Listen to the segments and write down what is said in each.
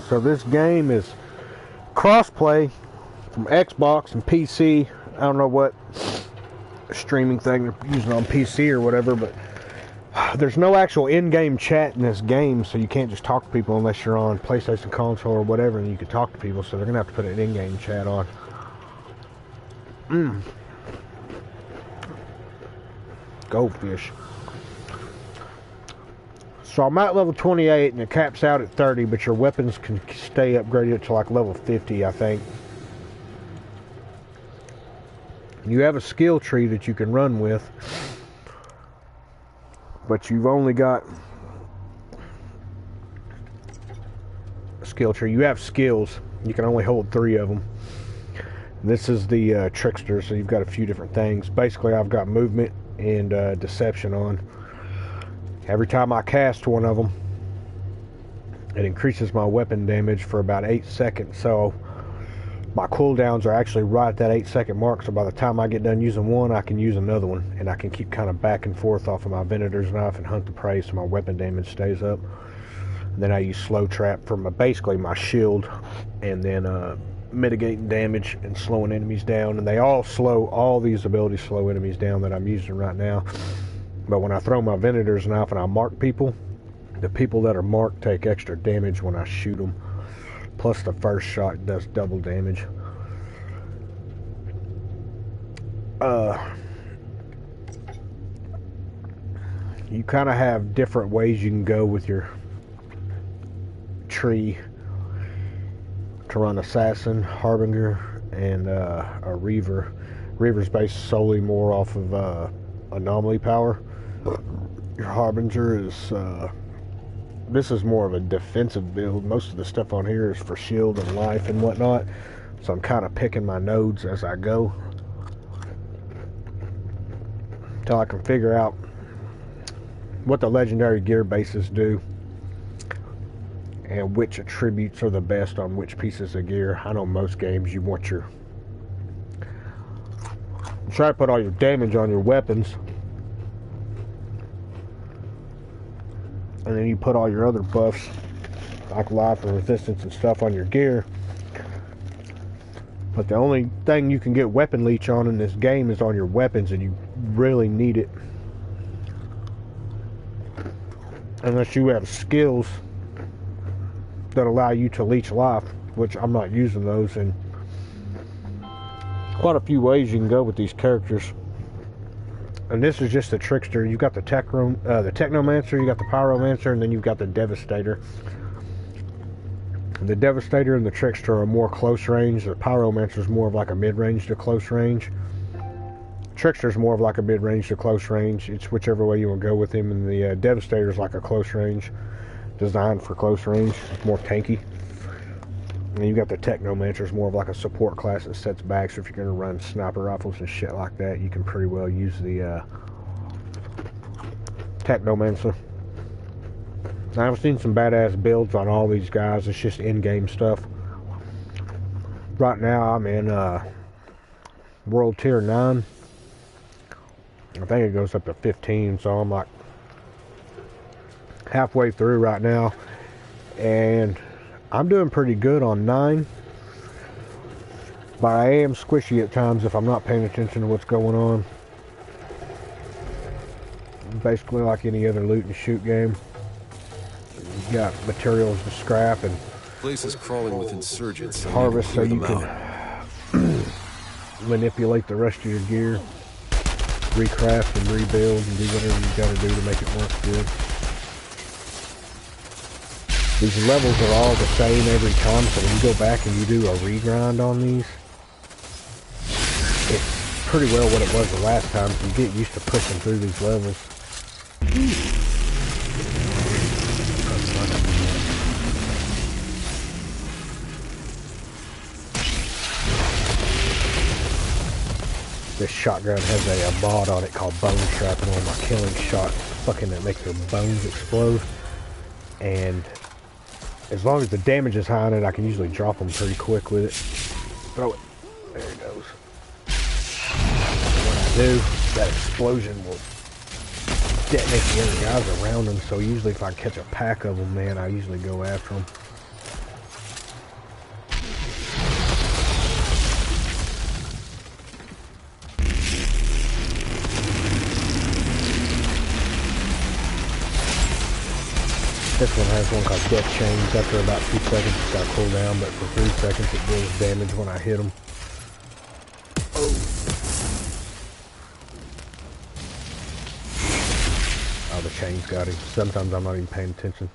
So this game is cross-play from Xbox and PC. I don't know what streaming thing they're using on PC or whatever, but there's no actual in-game chat in this game, so you can't just talk to people unless you're on PlayStation console or whatever, and you can talk to people, so they're going to have to put an in-game chat on. Goldfish. So I'm at level 28, and it caps out at 30, but your weapons can stay upgraded to like level 50, I think. You have a skill tree that you can run with, but you've only got a skill tree. You have skills. You can only hold 3 of them. This is the trickster, so you've got a few different things. Basically, I've got movement and deception on. Every time I cast one of them, it increases my weapon damage for about 8 seconds. So my cooldowns are actually right at that 8-second mark, so by the time I get done using one, I can use another one, and I can keep kind of back and forth off of my Venator's knife and hunt the prey so my weapon damage stays up. And then I use slow trap for basically my shield, and then mitigating damage and slowing enemies down. And they all these abilities slow enemies down that I'm using right now. But when I throw my Venator's knife and I mark people, the people that are marked take extra damage when I shoot them. Plus the first shot does double damage. You kind of have different ways you can go with your tree to run Assassin, Harbinger, and a Reaver. Reaver's based solely more off of anomaly power. Your Harbinger is this is more of a defensive build. Most of the stuff on here is for shield and life and whatnot, so I'm kind of picking my nodes as I go until I can figure out what the legendary gear bases do and which attributes are the best on which pieces of gear. I know most games you want you try to put all your damage on your weapons, and then you put all your other buffs like life and resistance and stuff on your gear. But the only thing you can get weapon leech on in this game is on your weapons, and you really need it unless you have skills that allow you to leech life, which I'm not using those. And quite a few ways you can go with these characters. And this is just the trickster. You've got the Technomancer, you got the Pyromancer, and then you've got the Devastator. The Devastator and the Trickster are more close range. The Pyromancer is more of like a mid-range to close range. Trickster is more of like a mid-range to close range. It's whichever way you want to go with him. And the Devastator is like a close range, designed for close range. It's more tanky. And you got the Technomancer, is more of like a support class that sets back, so if you're going to run sniper rifles and shit like that, you can pretty well use the Technomancer. I've seen some badass builds on all these guys. It's just in-game stuff. Right now I'm in World Tier 9. I think it goes up to 15, so I'm like halfway through right now. And I'm doing pretty good on 9, but I am squishy at times if I'm not paying attention to what's going on. Basically like any other loot and shoot game. You got materials to scrap and place is crawling with insurgents. Harvest so you can manipulate the rest of your gear, recraft and rebuild and do whatever you got to do to make it work good. These levels are all the same every time, so when you go back and you do a regrind on these, it's pretty well what it was the last time, so you get used to pushing through these levels. This shotgun has a mod on it called Bone Trap, and on my killing shot, fucking that makes your bones explode. And as long as the damage is high on it, I can usually drop them pretty quick with it. Throw it. There it goes. And when I do, that explosion will detonate the other guys around them. So usually if I catch a pack of them, man, I usually go after them. This one has one called Death Chains. After about 2 seconds, it's got a cooldown, but for 3 seconds, it deals damage when I hit them. Oh, the chains got him. Sometimes I'm not even paying attention.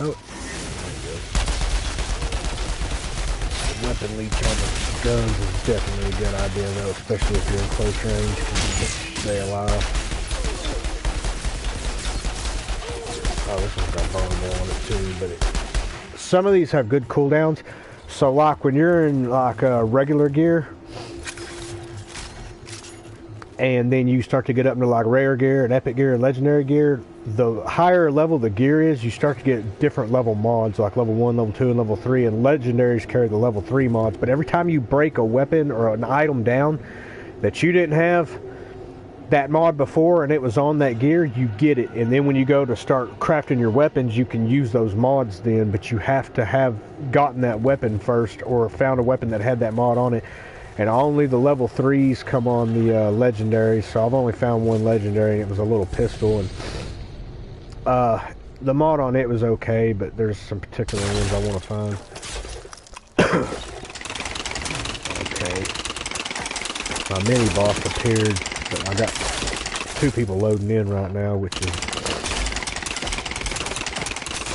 Oh, weapon leech on the guns is definitely a good idea, though, especially if you're in close range, because you can stay alive. Oh, this one's got vulnerable on it too, but some of these have good cooldowns. So, like when you're in like regular gear, and then you start to get up into like rare gear and epic gear and legendary gear, the higher level the gear is, you start to get different level mods, like level 1, level 2, and level 3, and legendaries carry the level 3 mods. But every time you break a weapon or an item down that you didn't have that mod before and it was on that gear, you get it. And then when you go to start crafting your weapons, you can use those mods then, but you have to have gotten that weapon first or found a weapon that had that mod on it. And only the level 3s come on the legendary, so I've only found one legendary, and it was a little pistol. And the mod on it was okay, but there's some particular ones I want to find. Okay. My mini boss appeared, but I got 2 people loading in right now, which is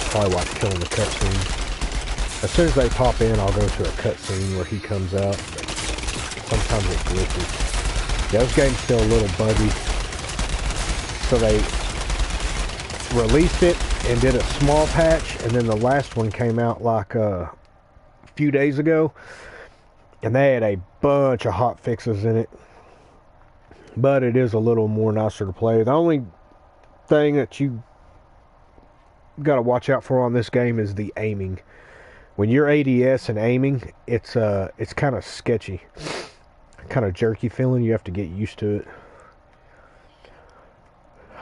probably why it's killing the cutscene. As soon as they pop in, I'll go to a cutscene where he comes out. Sometimes it glitches. Yeah, this game's still a little buggy. So they released it and did a small patch, and then the last one came out like a few days ago, and they had a bunch of hot fixes in it. But it is a little more nicer to play. The only thing that you got to watch out for on this game is the aiming. When you're ADS and aiming, it's kind of sketchy. Kind of jerky feeling. You have to get used to it.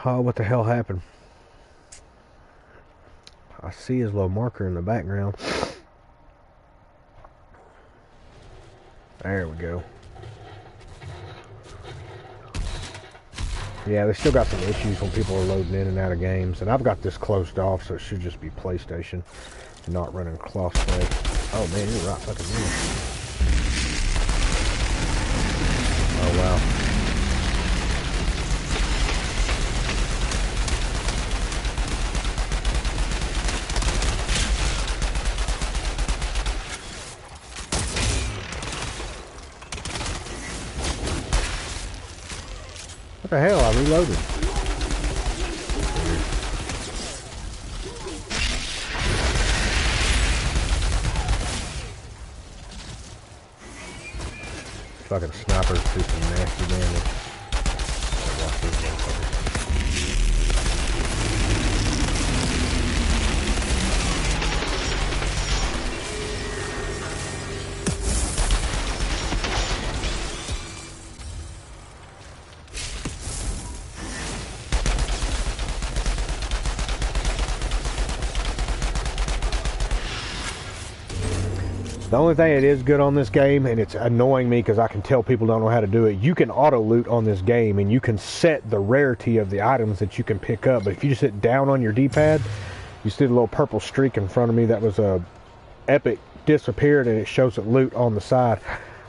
Oh, what the hell happened? I see his little marker in the background. There we go. Yeah, they still got some issues when people are loading in and out of games. And I've got this closed off, so it should just be PlayStation and not running crossplay. Oh man, you're right fucking here. Oh wow. What the hell? I reloaded. Fucking snipers do some nasty damage. Watch these motherfuckers. The only thing that is good on this game, and it's annoying me because I can tell people don't know how to do it, you can auto loot on this game, and you can set the rarity of the items that you can pick up. But if you just hit down on your D-pad, you see the little purple streak in front of me that was a epic disappeared, and it shows it loot on the side.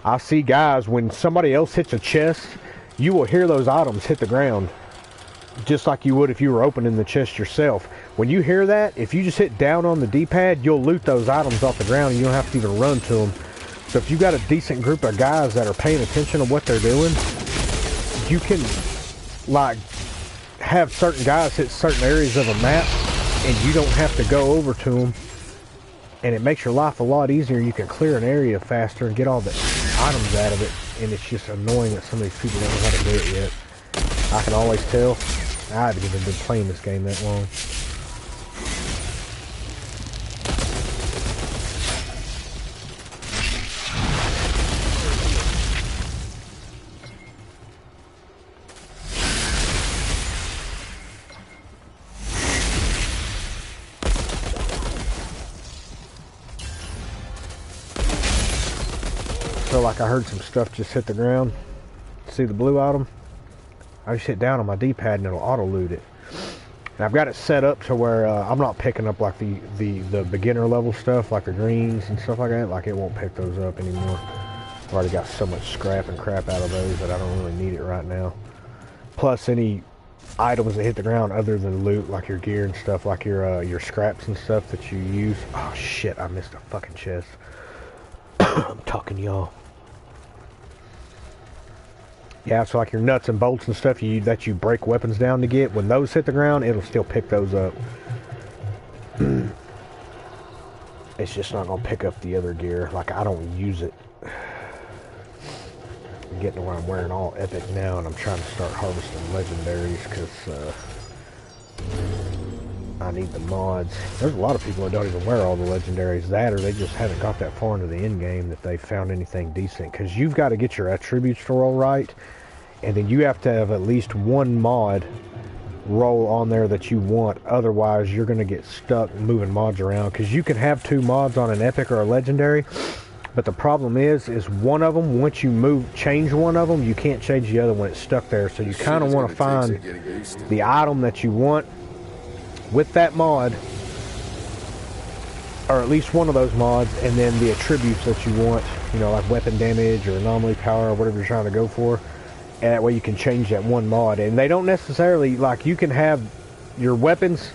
I see guys, when somebody else hits a chest, you will hear those items hit the ground, just like you would if you were opening the chest yourself. When you hear that, if you just hit down on the D-pad, you'll loot those items off the ground and you don't have to even run to them. So if you've got a decent group of guys that are paying attention to what they're doing, you can like have certain guys hit certain areas of a map and you don't have to go over to them, and it makes your life a lot easier. You can clear an area faster and get all the items out of it, and it's just annoying that some of these people don't know how to do it yet. I can always tell. I haven't even been playing this game that long. so like I heard some stuff just hit the ground. See the blue item? I just hit down on my D-pad and it'll auto-loot it. And I've got it set up to where I'm not picking up like the beginner level stuff, like the greens and stuff like that. Like it won't pick those up anymore. I've already got so much scrap and crap out of those that I don't really need it right now. Plus any items that hit the ground other than loot, like your gear and stuff, like your scraps and stuff that you use. Oh shit, I missed a fucking chest. I'm talking to y'all. Yeah, so like your nuts and bolts and stuff that you break weapons down to get, when those hit the ground, it'll still pick those up. It's just not gonna pick up the other gear. Like I don't use it. I'm getting to where I'm wearing all epic now, and I'm trying to start harvesting legendaries because I need the mods. There's a lot of people that don't even wear all the legendaries, that or they just haven't got that far into the end game that they found anything decent. Because you've got to get your attributes to roll right, and then you have to have at least one mod roll on there that you want. Otherwise, you're going to get stuck moving mods around. Because you can have two mods on an epic or a legendary. But the problem is one of them, once you change one of them, you can't change the other one. It's stuck there. So you kind of want to find the item that you want with that mod, or at least one of those mods, and then the attributes that you want, you know, like weapon damage or anomaly power or whatever you're trying to go for. And that way you can change that one mod. And they don't necessarily, like, you can have your weapons,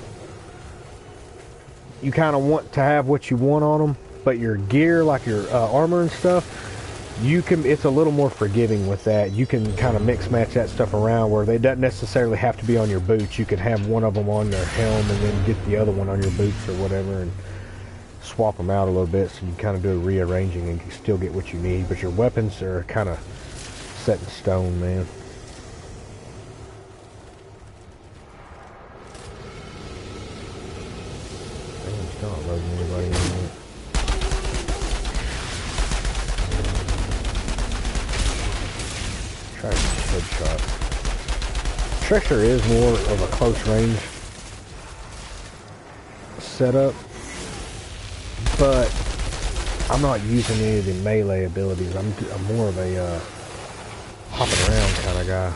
you kind of want to have what you want on them. But your gear, like your armor and stuff, you can. It's a little more forgiving with that. You can kind of mix match that stuff around where they don't necessarily have to be on your boots. You can have one of them on their helm and then get the other one on your boots or whatever, and swap them out a little bit. So you kind of do a rearranging and you still get what you need. But your weapons are kind of set in stone, man. Damn, still not loading anybody in yet. Try a headshot. Trickster is more of a close range setup, but I'm not using any of the melee abilities. I'm more of a hopping around kind of guy.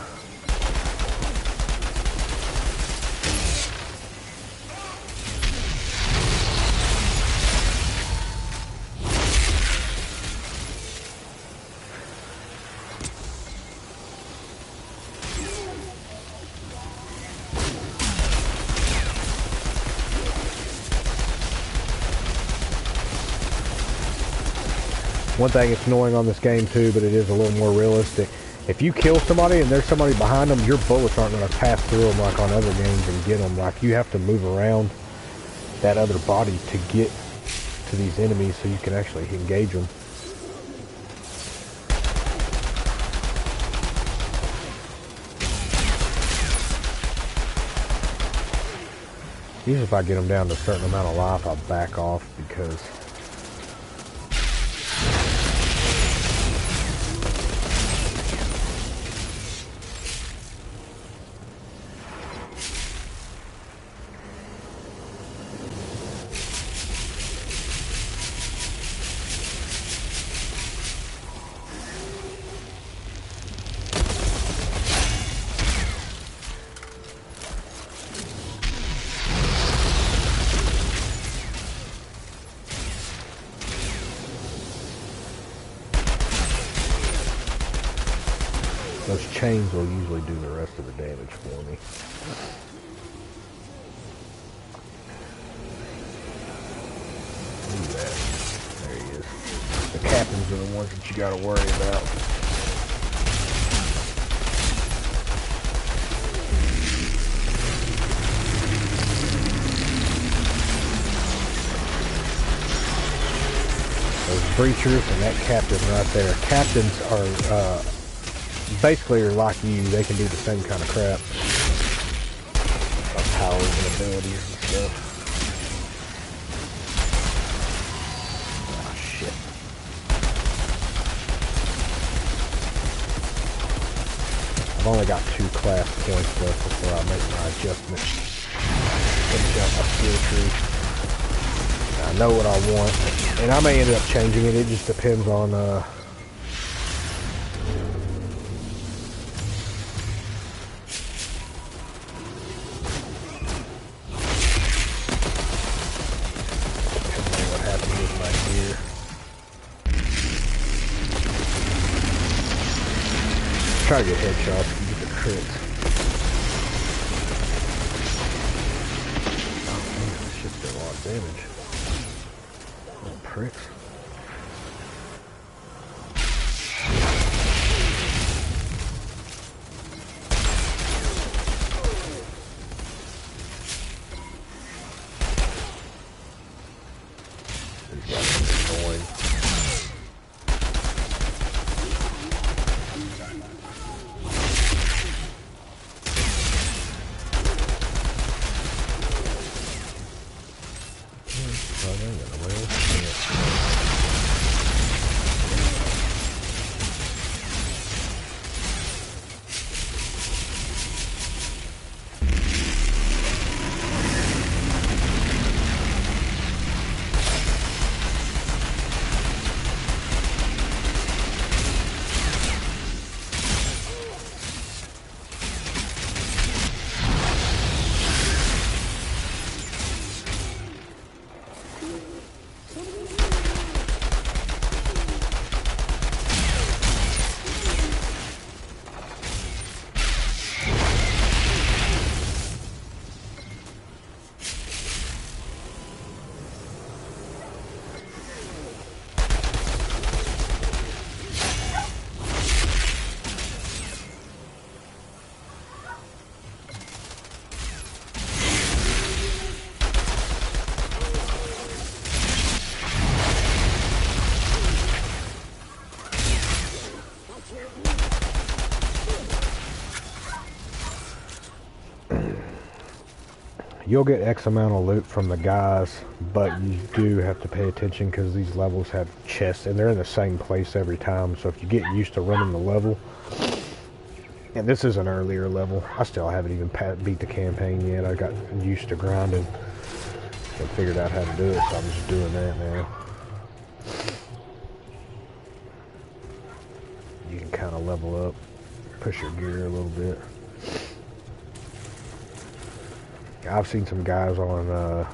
One thing that's annoying on this game too, but it is a little more realistic. If you kill somebody and there's somebody behind them, your bullets aren't going to pass through them like on other games and get them. Like you have to move around that other body to get to these enemies so you can actually engage them. Usually if I get them down to a certain amount of life, I'll back off because those chains will usually do the rest of the damage for me. Look at that. There he is. The captains are the ones that you gotta worry about. Those breachers and that captain right there. Captains are, basically are like you. They can do the same kind of crap. Like powers and abilities and stuff. Oh shit. I've only got 2 class points left before I make my adjustment. Finish out my skill tree. I know what I want, and I may end up changing it. It just depends on back here. Try to get headshots and get the crits. Oh man, this shit's did a lot of damage. Little pricks. You'll get X amount of loot from the guys, but you do have to pay attention because these levels have chests and they're in the same place every time. So if you get used to running the level, and this is an earlier level, I still haven't even beat the campaign yet. I got used to grinding and figured out how to do it, so I'm just doing that now. You can kind of level up, push your gear a little bit. I've seen some guys on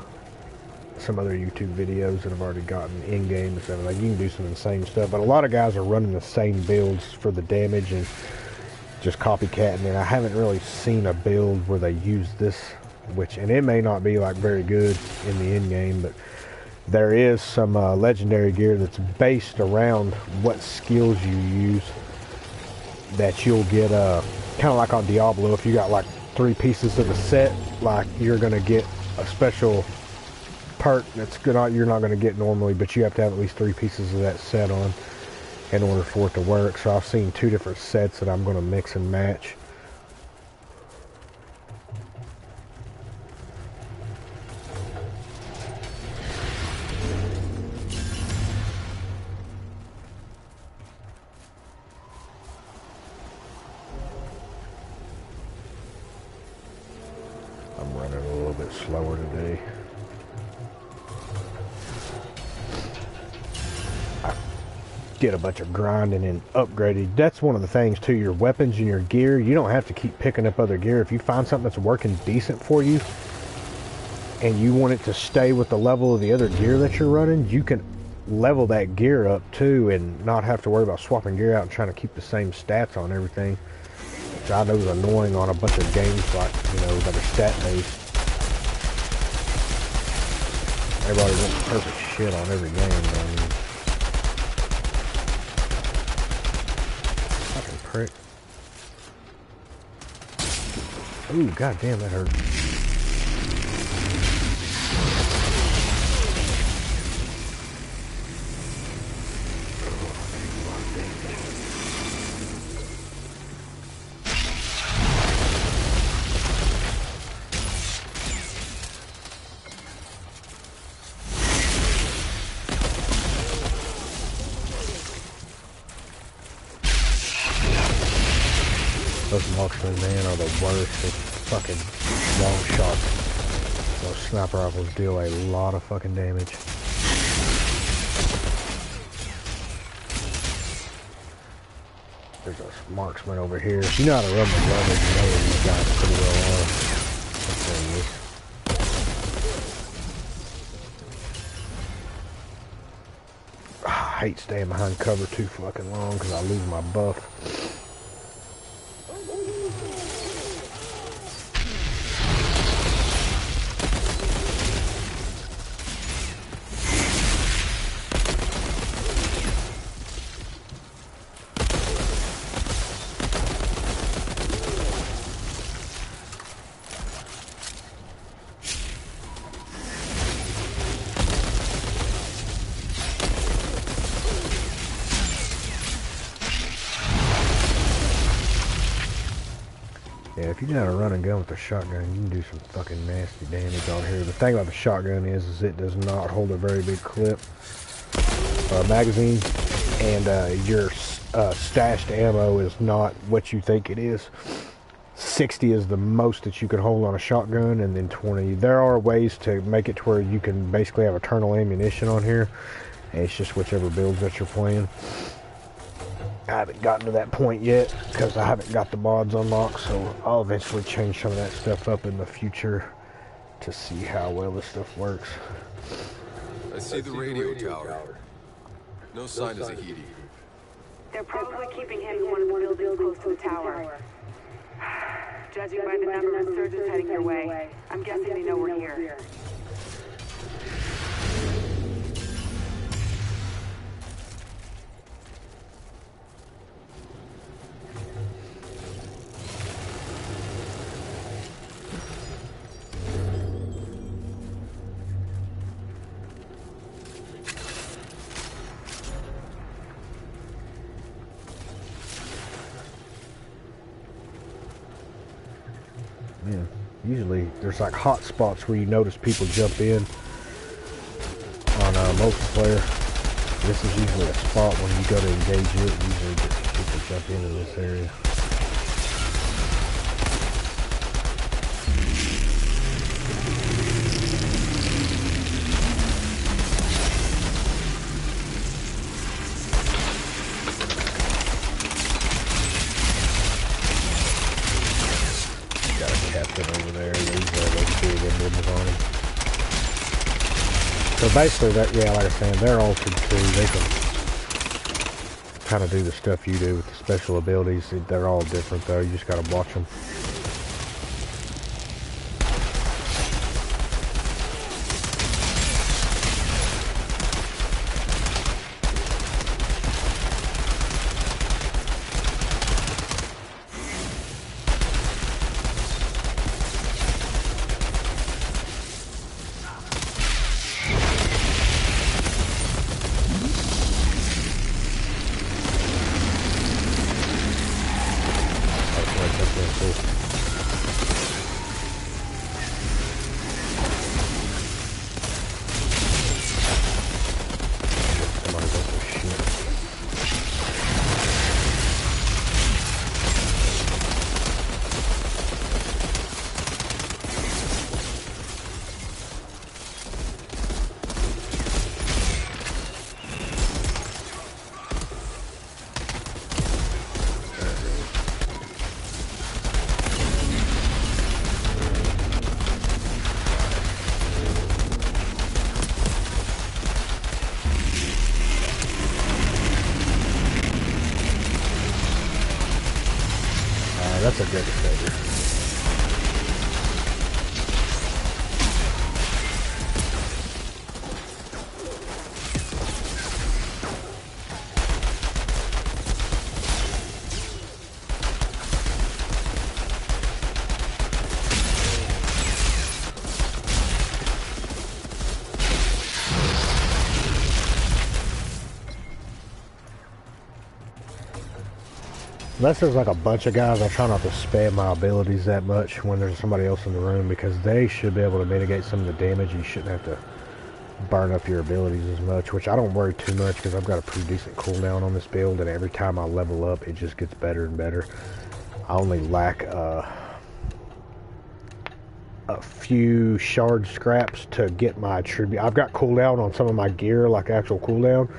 some other YouTube videos that have already gotten in-game and stuff. Like, you can do some insane stuff, but a lot of guys are running the same builds for the damage and just copycatting it. I haven't really seen a build where they use this, and it may not be like very good in the in-game, but there is some legendary gear that's based around what skills you use that you'll get, kind of like on Diablo. If you got like 3 pieces of the set, like, you're gonna get a special perk that's you're not gonna get normally, but you have to have at least 3 pieces of that set on in order for it to work. So I've seen 2 different sets that I'm gonna mix and match. I'm running a little bit slower today. I did a bunch of grinding and upgrading. That's one of the things too, your weapons and your gear, you don't have to keep picking up other gear. If you find something that's working decent for you and you want it to stay with the level of the other gear that you're running, you can level that gear up too and not have to worry about swapping gear out and trying to keep the same stats on everything. Which I know is annoying on a bunch of games like, you know, that are stat based. Everybody wants perfect shit on every game, man. Fucking prick. Ooh, goddamn, that hurt. Those marksmen, man, are the worst. It's fucking long shots. Those sniper rifles deal a lot of fucking damage. There's a marksman over here. If you know how to run the level, you know these guys pretty well are. There he is. hate staying behind cover too fucking long because I lose my buff. Yeah, if you know how to run and gun with a shotgun, you can do some fucking nasty damage on here. The thing about the shotgun is it does not hold a very big clip, magazine, and your stashed ammo is not what you think it is. 60 is the most that you can hold on a shotgun, and then 20. There are ways to make it to where you can basically have eternal ammunition on here, and it's just whichever builds that you're playing. I haven't gotten to that point yet because I haven't got the mods unlocked, so I'll eventually change some of that stuff up in the future to see how well this stuff works. I see the radio tower. No sign of Zahedi. They're probably keeping him in one of the buildings close to the tower. Judging by the number of insurgents heading your way, I'm guessing they know we're here. Yeah, usually there's like hot spots where you notice people jump in on multiplayer. This is usually a spot when you go to engage it. Usually people jump into this area. Over there, those two of them on him. So basically, that, yeah, like I said, they're altered too. They can kind of do the stuff you do with the special abilities. They're all different though. You just gotta watch them. That's a good figure. Unless there's like a bunch of guys, I try not to spam my abilities that much when there's somebody else in the room, because they should be able to mitigate some of the damage. You shouldn't have to burn up your abilities as much, which I don't worry too much because I've got a pretty decent cooldown on this build, and every time I level up, it just gets better and better. I only lack a few shard scraps to get my attribute. I've got cooldown on some of my gear, like actual cooldown,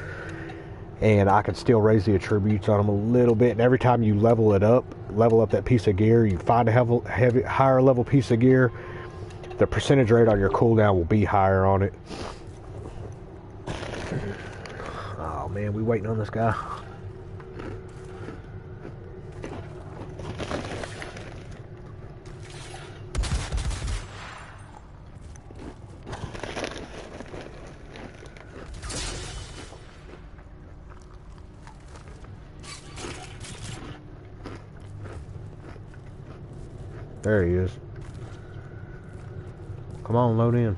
and I can still raise the attributes on them a little bit. And every time you level up that piece of gear, you find a higher level piece of gear, the percentage rate on your cooldown will be higher on it. Oh man, we waiting on this guy. There he is. Come on, load in.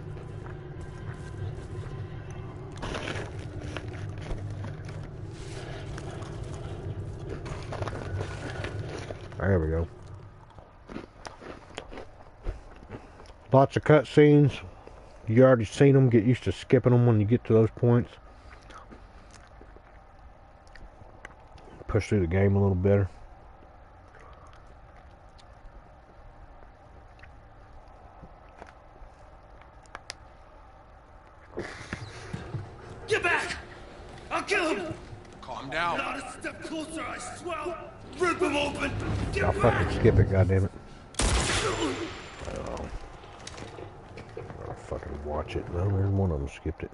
There we go. Lots of cutscenes. You already seen them. Get used to skipping them when you get to those points. Push through the game a little better. Get back! I'll kill him! Calm down. Not a step closer, I swear I'll rip him open! Get I'll back! fucking skip it, goddammit. Oh. I'll fucking watch it. No, there's one of them skipped it.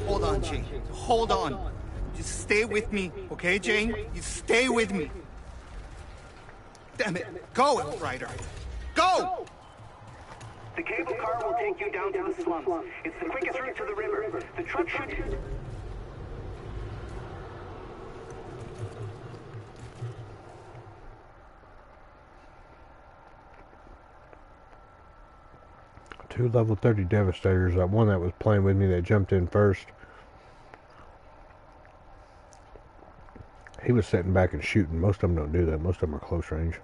Hold on, Jane. Hold on. Just stay with me, okay, Jane? You stay with me. Damn it. Go, Outrider. Go! The cable car will take you down to the slums. It's the quickest route to the river. The truck should... Two level 30 Devastators. That one that was playing with me that jumped in first. He was sitting back and shooting. Most of them don't do that. Most of them are close range.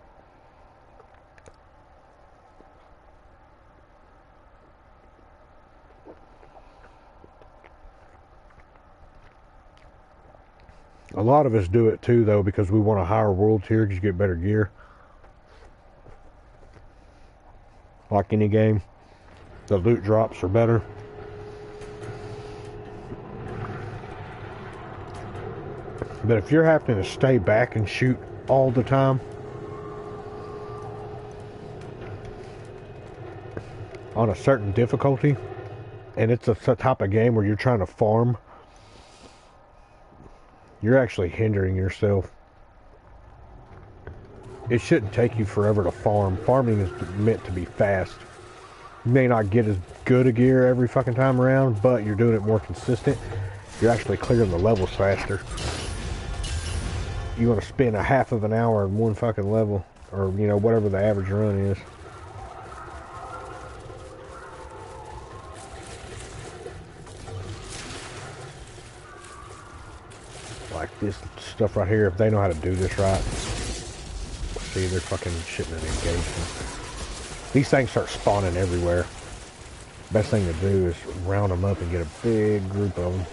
A lot of us do it too, though, because we want a higher world tier because you get better gear. Like any game, the loot drops are better. But if you're having to stay back and shoot all the time, on a certain difficulty, and it's a type of game where you're trying to farm, you're actually hindering yourself. It shouldn't take you forever to farm. Farming is meant to be fast. You may not get as good a gear every fucking time around, but you're doing it more consistent. You're actually clearing the levels faster. You want to spend a half of an hour in one fucking level, or you know, whatever the average run is. Like this stuff right here, if they know how to do this right. See, they're fucking shitting an engagement. These things start spawning everywhere. Best thing to do is round them up and get a big group of them.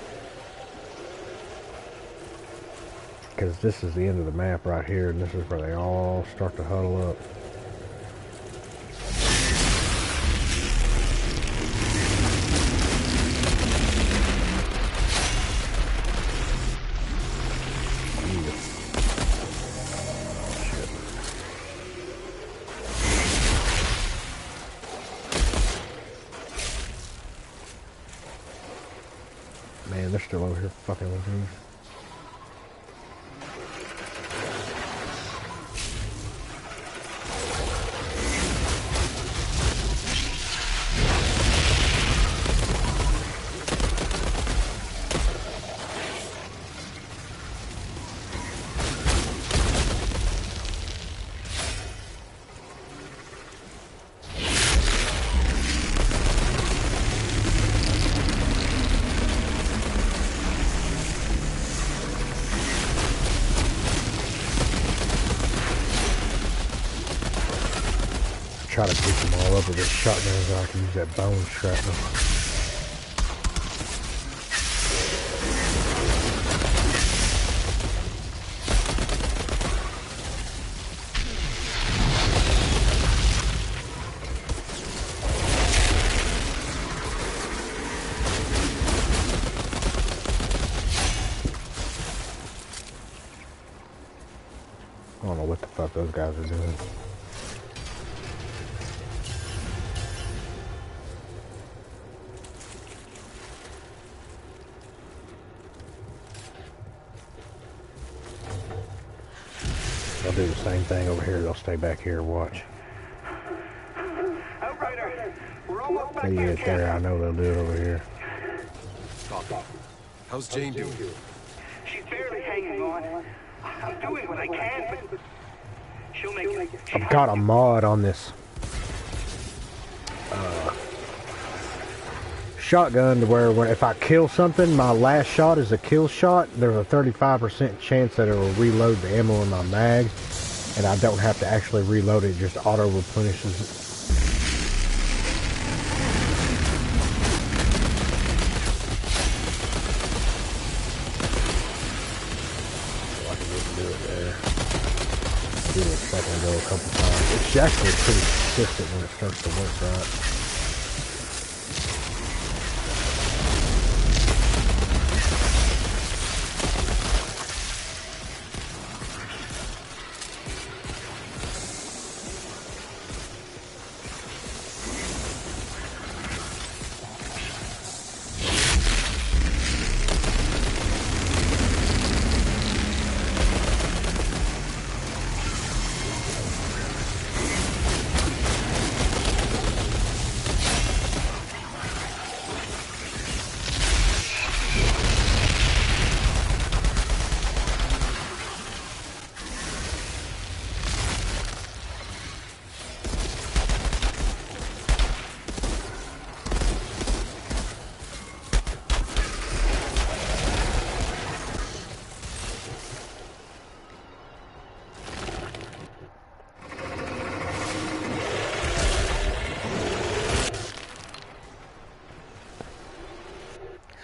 Because this is the end of the map right here, and this is where they all start to huddle up. Man, they're still over here fucking with me. Try to pick them all up with this shotgun so I can use that bone shrapnel. I don't know what the fuck those guys are doing. do the same thing over here. They'll stay back here and watch. Outrider, we're almost back They in get camp. there, I know they'll do it over here. Copy. How's Jane doing? She's barely hanging on. I'm doing what I can, but she'll make it. I've got a mod on this shotgun to where if I kill something, my last shot is a kill shot. There's a 35% chance that it will reload the ammo in my mag, and I don't have to actually reload it. It just auto replenishes it. So I can just do it there. Do it a second ago a couple times. It's actually pretty consistent when it starts to work right.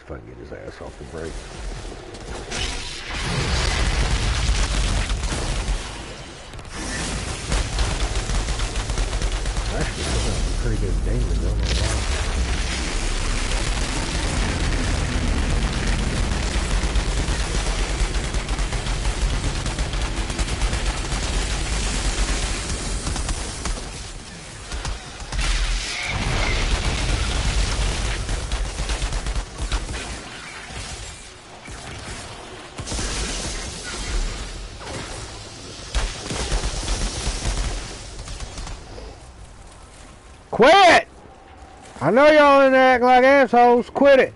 If I can get his ass off the brake. Actually, he's got some pretty good damage, I don't know why. Quit! I know y'all in there acting like assholes. Quit it.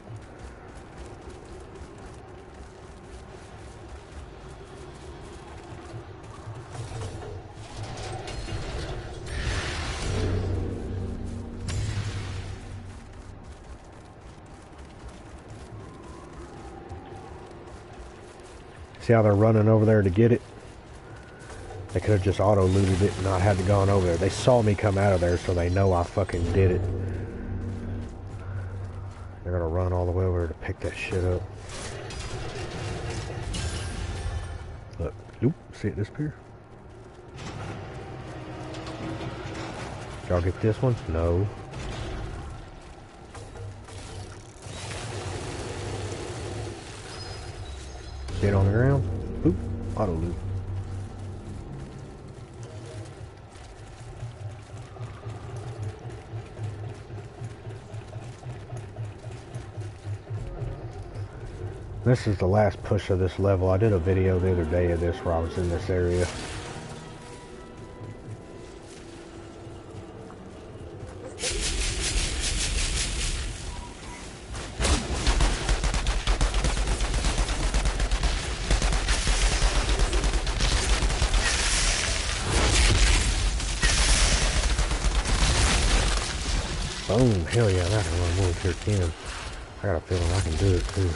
See how they're running over there to get it? They could have just auto-looted it and not had to gone over there. They saw me come out of there, so they know I fucking did it. They're gonna run all the way over to pick that shit up. Look, oop, see it disappear? Y'all get this one? No. See it on the ground? Oop, auto-loot. This is the last push of this level. I did a video the other day of this where I was in this area. Boom, hell yeah, that can run more tier 10. I got a feeling I can do it too.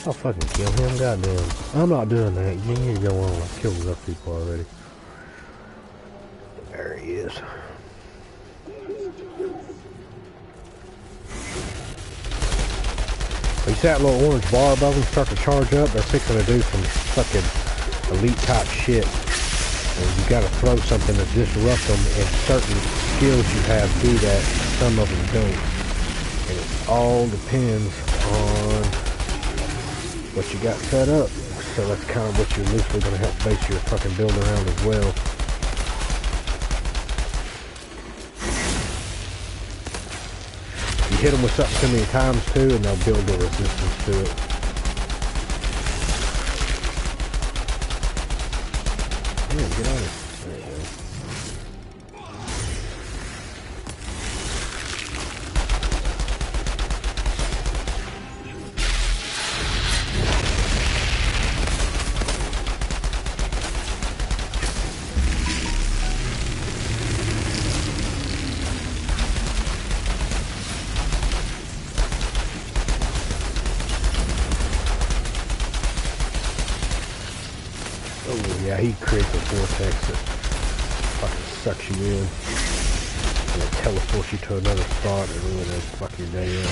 I'll fucking kill him, goddamn. I'm not doing that. You need to go on. I've killed enough people already. There he is. You see that little orange bar above them start to charge up? They're fixing to do some fucking elite type shit. And you gotta throw something to disrupt them, and certain skills you have do that, some of them don't. And it all depends on what you got set up. So that's kind of what you're loosely gonna have to base your fucking build around as well. You hit them with something too many times too, and they'll build a resistance to it. Yeah, get on it. There you go. Yeah, he creates a vortex that fucking sucks you in. And it teleports you to another spot and really does fuck your day up.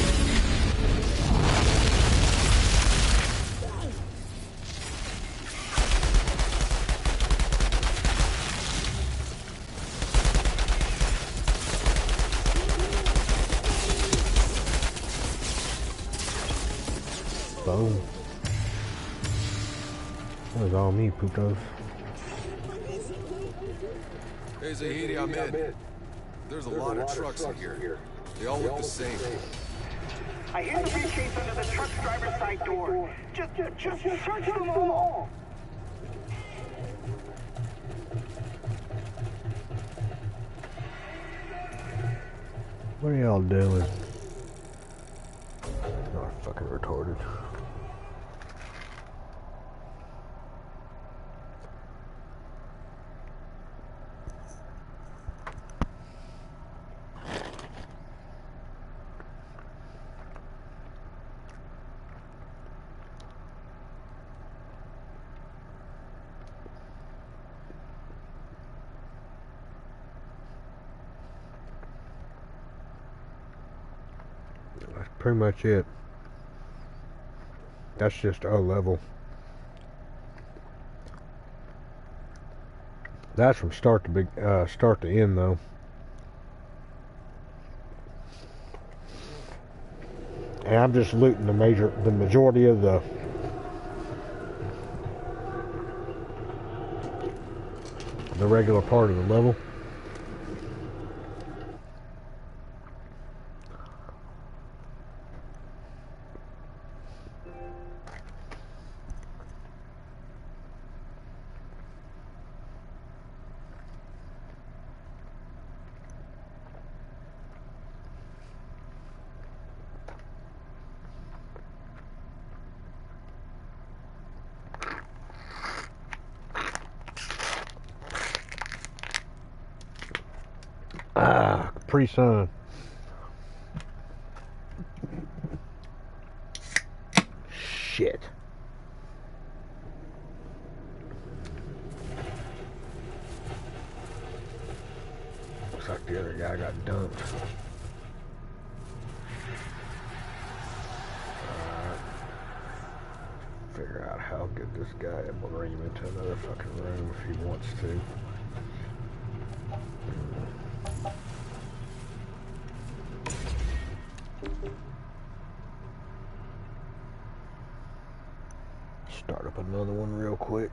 Boom. That was all me, putos. Hey, Zahidi, I'm in. There's a lot of trucks in here. They all look the same. I hear the briefcase under the truck's driver's side door. Just search them all. What are y'all doing? Not fucking retarded. That's pretty much it. That's just O level. That's from start to end though. And I'm just looting the majority of the regular part of the level. Pre-sun. Shit. Looks like the other guy got dumped. Figure out how good this guy is. We'll bring him into another fucking room if he wants to. Start up another one real quick.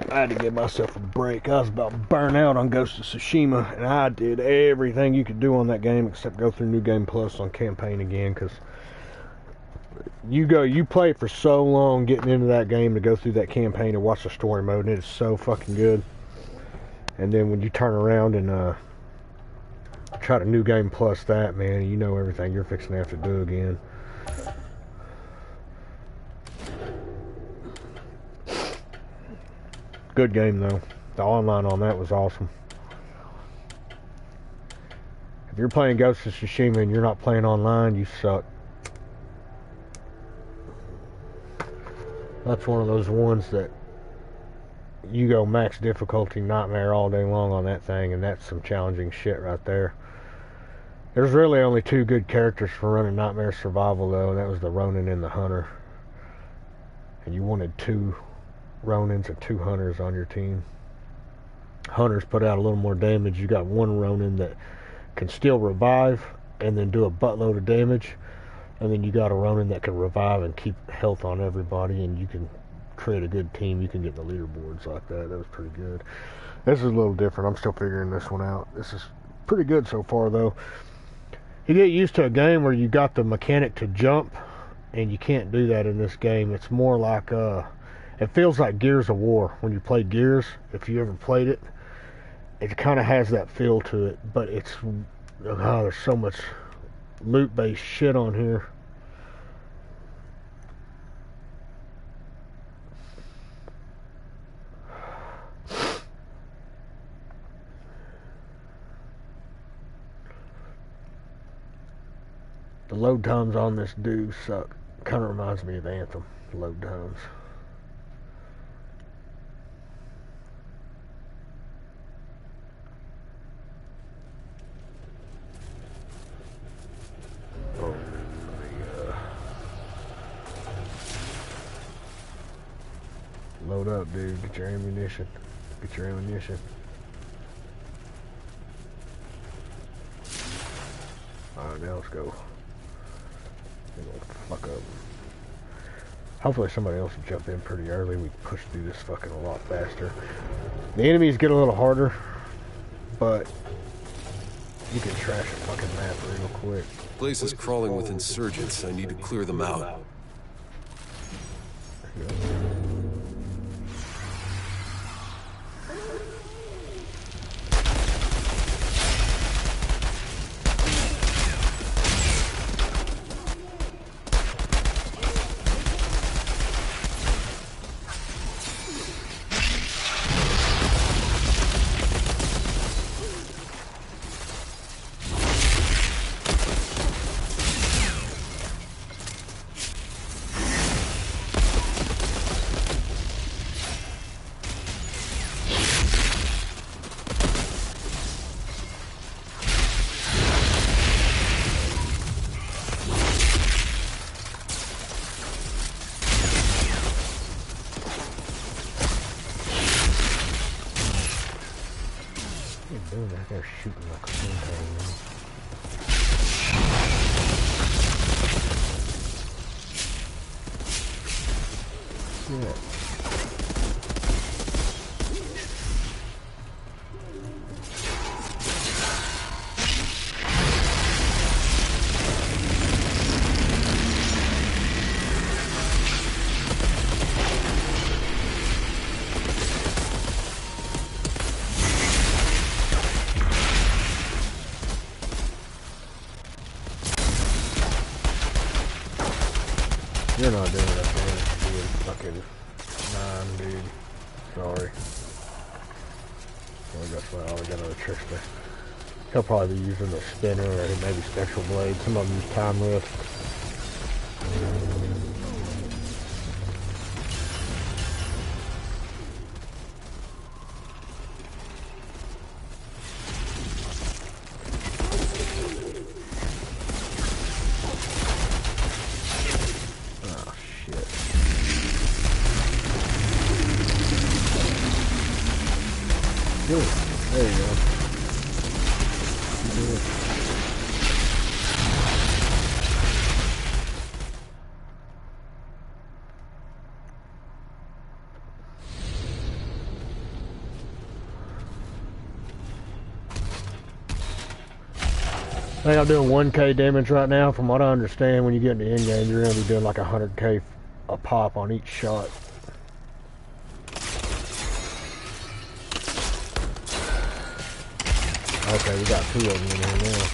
I had to give myself a break. I was about to burn out on Ghost of Tsushima, and I did everything you could do on that game except go through New Game Plus on campaign again, because you play for so long getting into that game to go through that campaign and watch the story mode, and it is so fucking good. And then when you turn around and Try to New Game Plus that, man. You know everything you're fixing to have to do again. Good game, though. The online on that was awesome. If you're playing Ghost of Tsushima and you're not playing online, you suck. That's one of those ones that you go max difficulty nightmare all day long on that thing, and that's some challenging shit right there. There's really only two good characters for running Nightmare Survival, though, and that was the Ronin and the Hunter. And you wanted 2 Ronins and 2 Hunters on your team. Hunters put out a little more damage. You got one Ronin that can still revive and then do a buttload of damage. And then you got a Ronin that can revive and keep health on everybody, and you can create a good team. You can get the leaderboards like that. That was pretty good. This is a little different. I'm still figuring this one out. This is pretty good so far, though. You get used to a game where you got the mechanic to jump, and you can't do that in this game. It's more like, it feels like Gears of War. When you play Gears, if you ever played it, it kind of has that feel to it, but it's, oh, there's so much loot-based shit on here. The load times on this do suck. Kind of reminds me of Anthem, load times. Oh, load up, dude. Get your ammunition. Get your ammunition. Alright, now let's go. Fuck up. Hopefully somebody else will jump in pretty early. We push through this fucking a lot faster. The enemies get a little harder, but you can trash a fucking map real quick. Place is crawling with insurgents. I need to clear them out. They're shooting like a thing. Yeah. You're not doing that damage, dude. Fucking 9, dude. Sorry. Oh, we got another trickster. He'll probably be using the spinner or maybe spectral blade. Some of them use time rift. Good. There you go. Good. I think I'm doing 1k damage right now. From what I understand, when you get into endgame, you're going to be doing like 100k a pop on each shot. Okay, we got 2 of them in here now.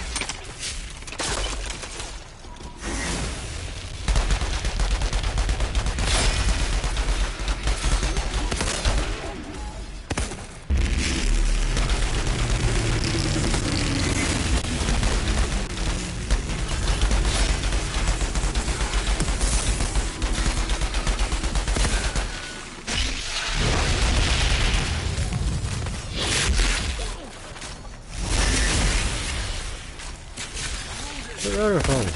Other phone.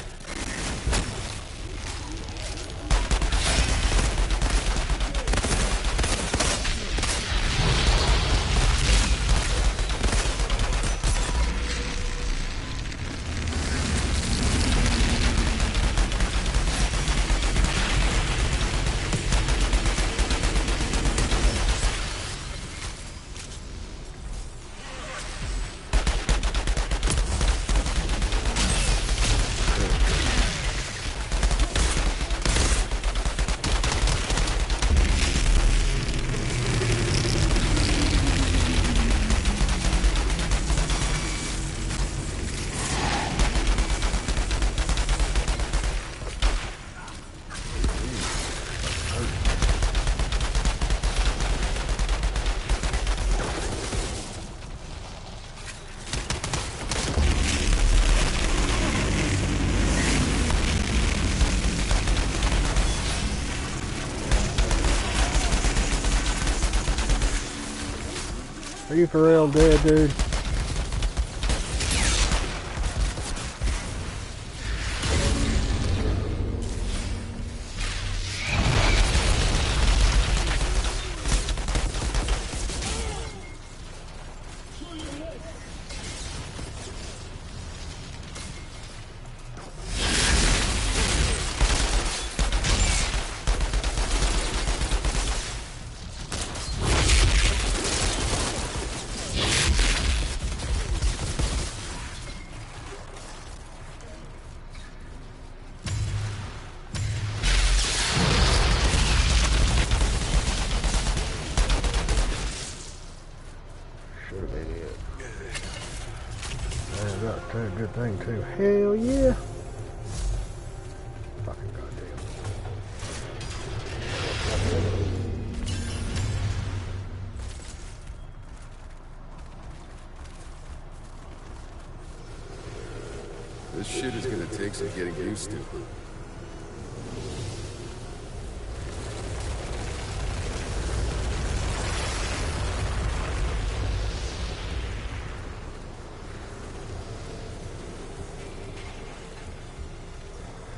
Are you for real dead, dude? Good thing too. Hell yeah. Fucking goddamn. This shit is gonna take some getting used to.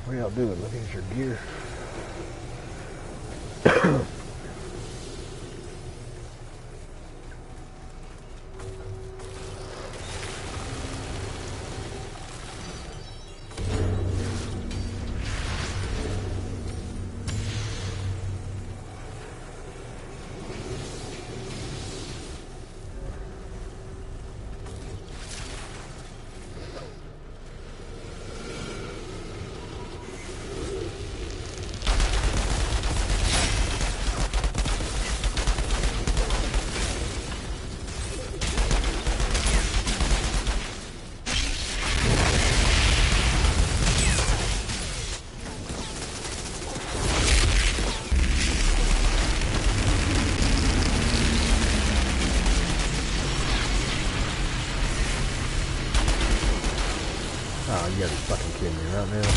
What y'all doing? Look at your gear. Oh, you gotta be fucking kidding me right now.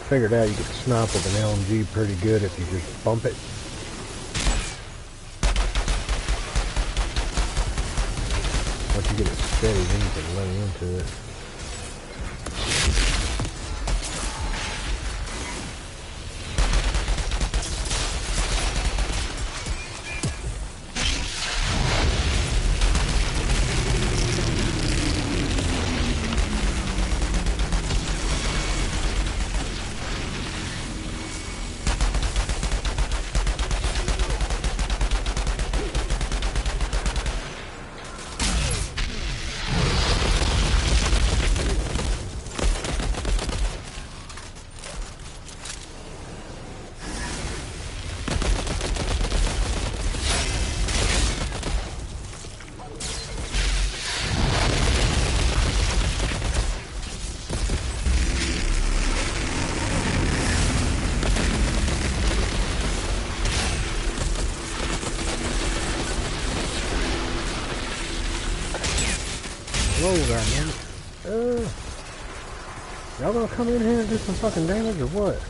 Figured out you could snipe with an LMG pretty good if you just bump it. Once you get it steady, then you can lay into it. Whoa, goddammit. Y'all gonna come in here and do some fucking damage or what?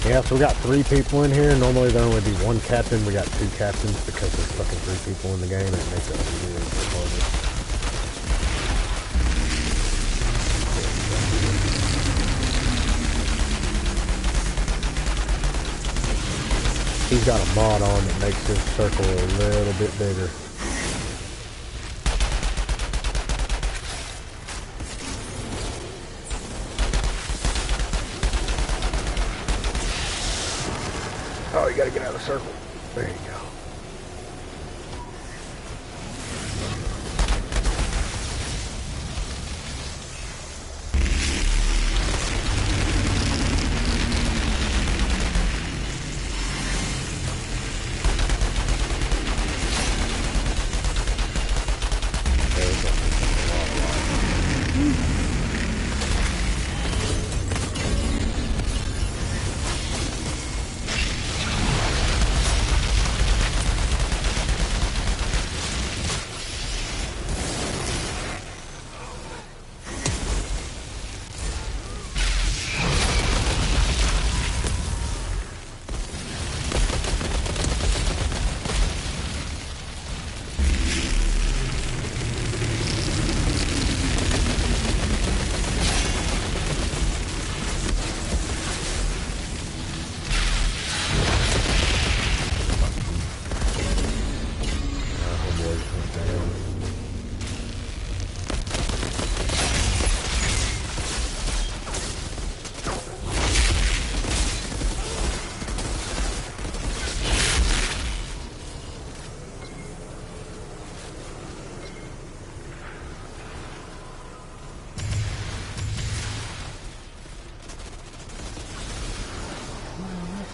Yeah, so we got 3 people in here. Normally there only be 1 captain. We got 2 captains because there's fucking 3 people in the game and it makes it really harder. He's got a mod on that makes his circle a little bit bigger. Oh, you gotta get out of the circle. There you go.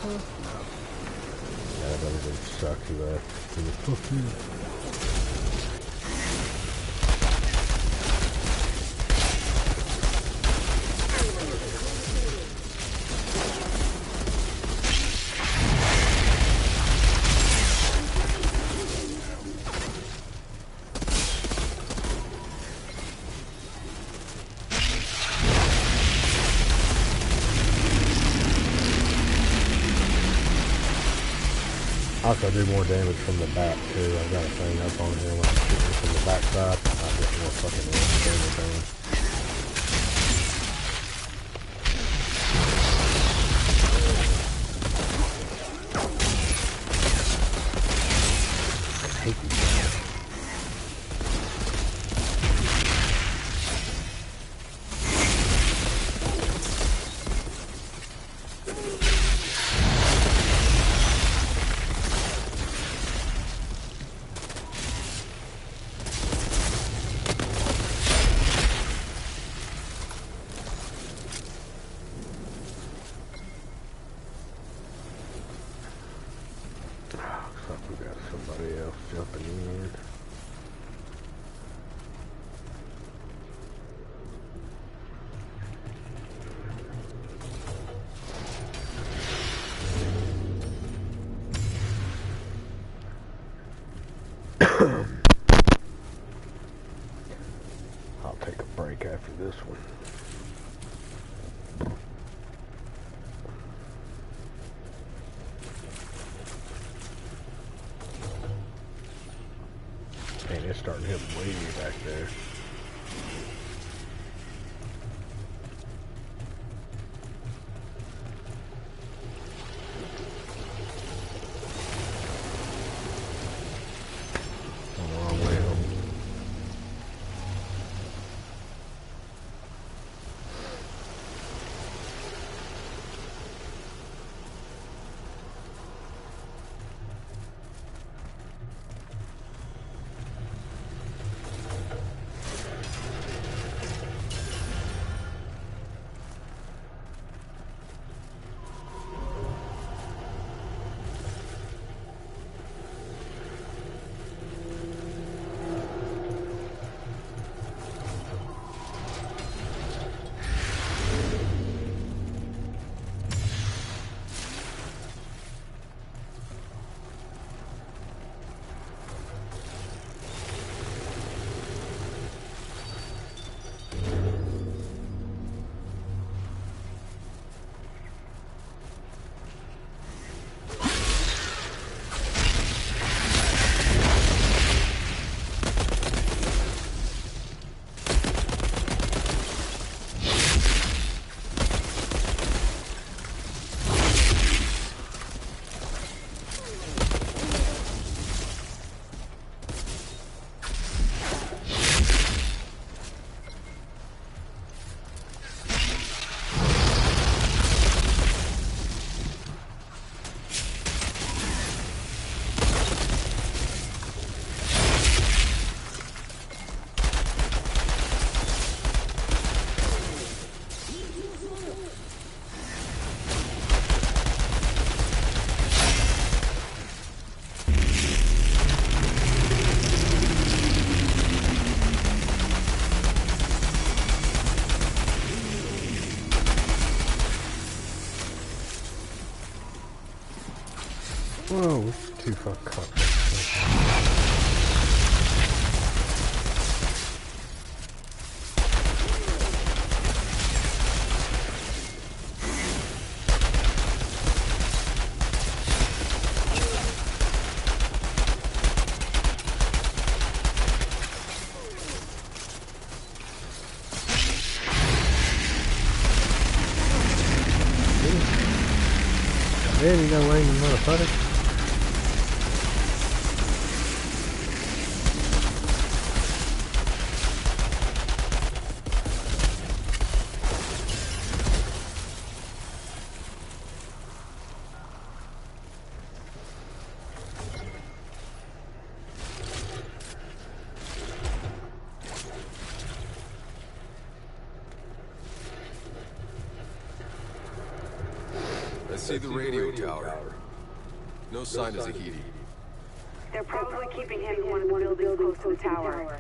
Yeah, that would suck. He left. Also do more damage from the back too. I've got a thing up on here when I'm shooting from the back side. I get more fucking damage on. I hate these guys. We got somebody else jumping in. I'll take a break after this one. Man, it's starting to hit way back there. Too fucking Man, you know Wayne, motherfucker. I see the radio tower. No sign of Zahidi. They're probably keeping him in one of the buildings close to the tower.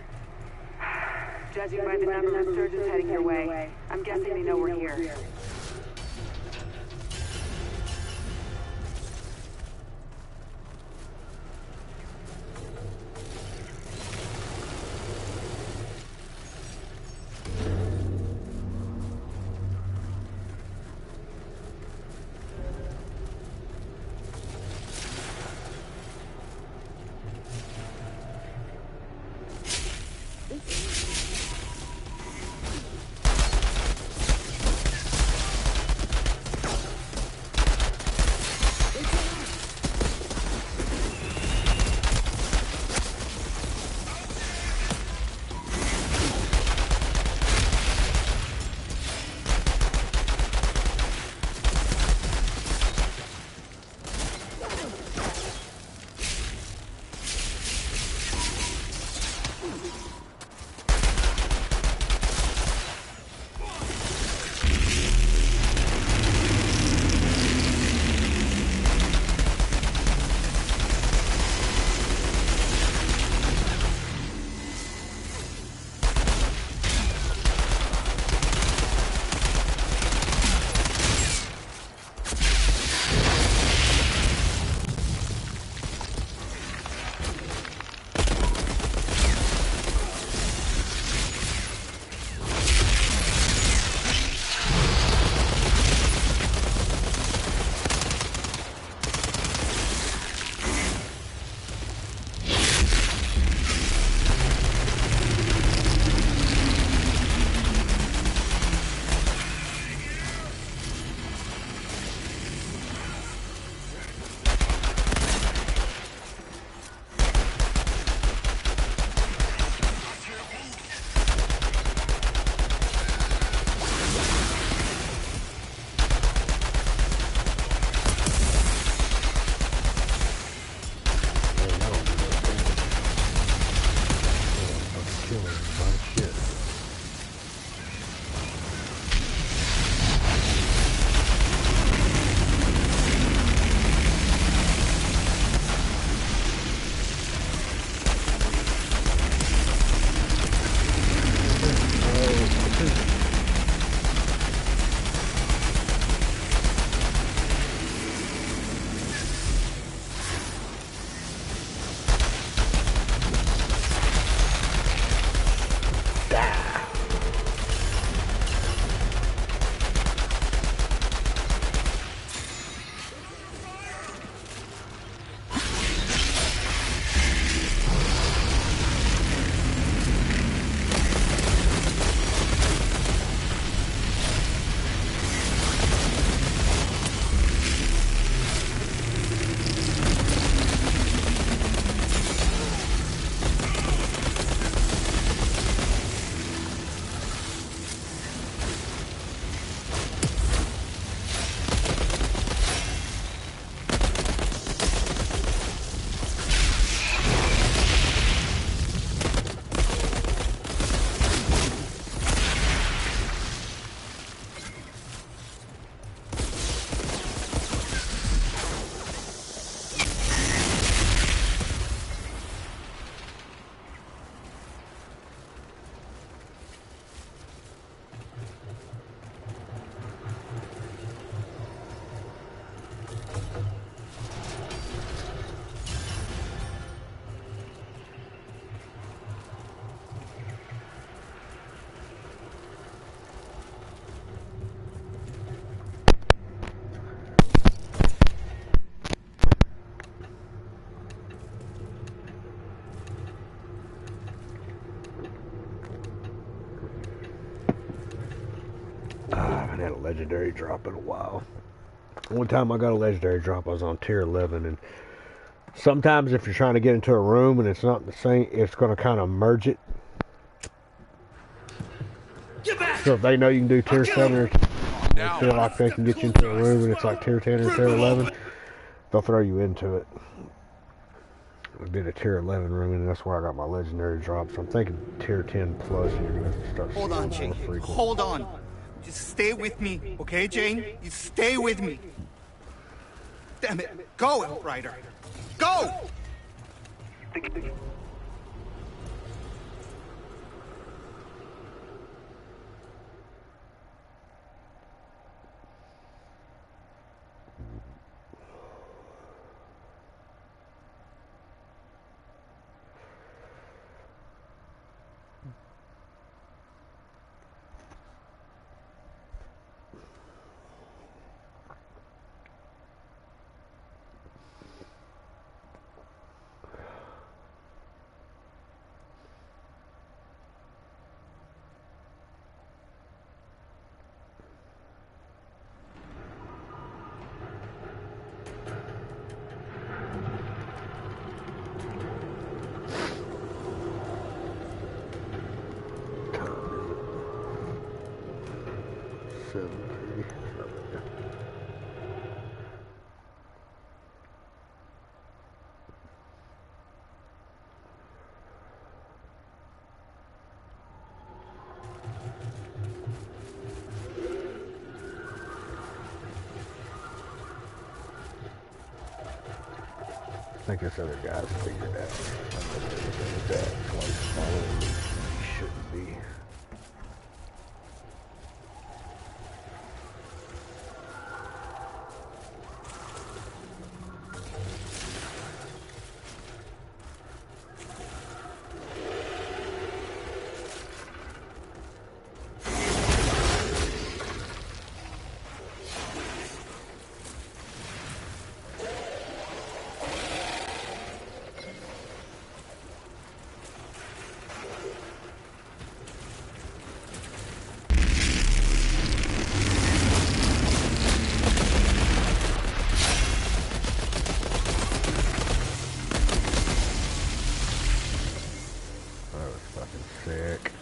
Judging by the number of surgeons heading your way, I'm guessing they know we're here. legendary drop in a while. One time I got a legendary drop, I was on tier 11, and sometimes if you're trying to get into a room and it's not the same, it's going to kind of merge it. So if they know you can do tier 7 or they feel like they can get you into a room and it's like tier 10 or tier 11, they'll throw you into it. I did a tier 11 room and that's where I got my legendary drop. So I'm thinking tier 10 plus you're going to start seeing Hold on, more Jane. frequent. Hold on. Just stay with me, okay, Jane? You stay with me. Damn it. Go, Outrider. Go! I think this other guy's figured out. That close following me. Shouldn't be. Sick.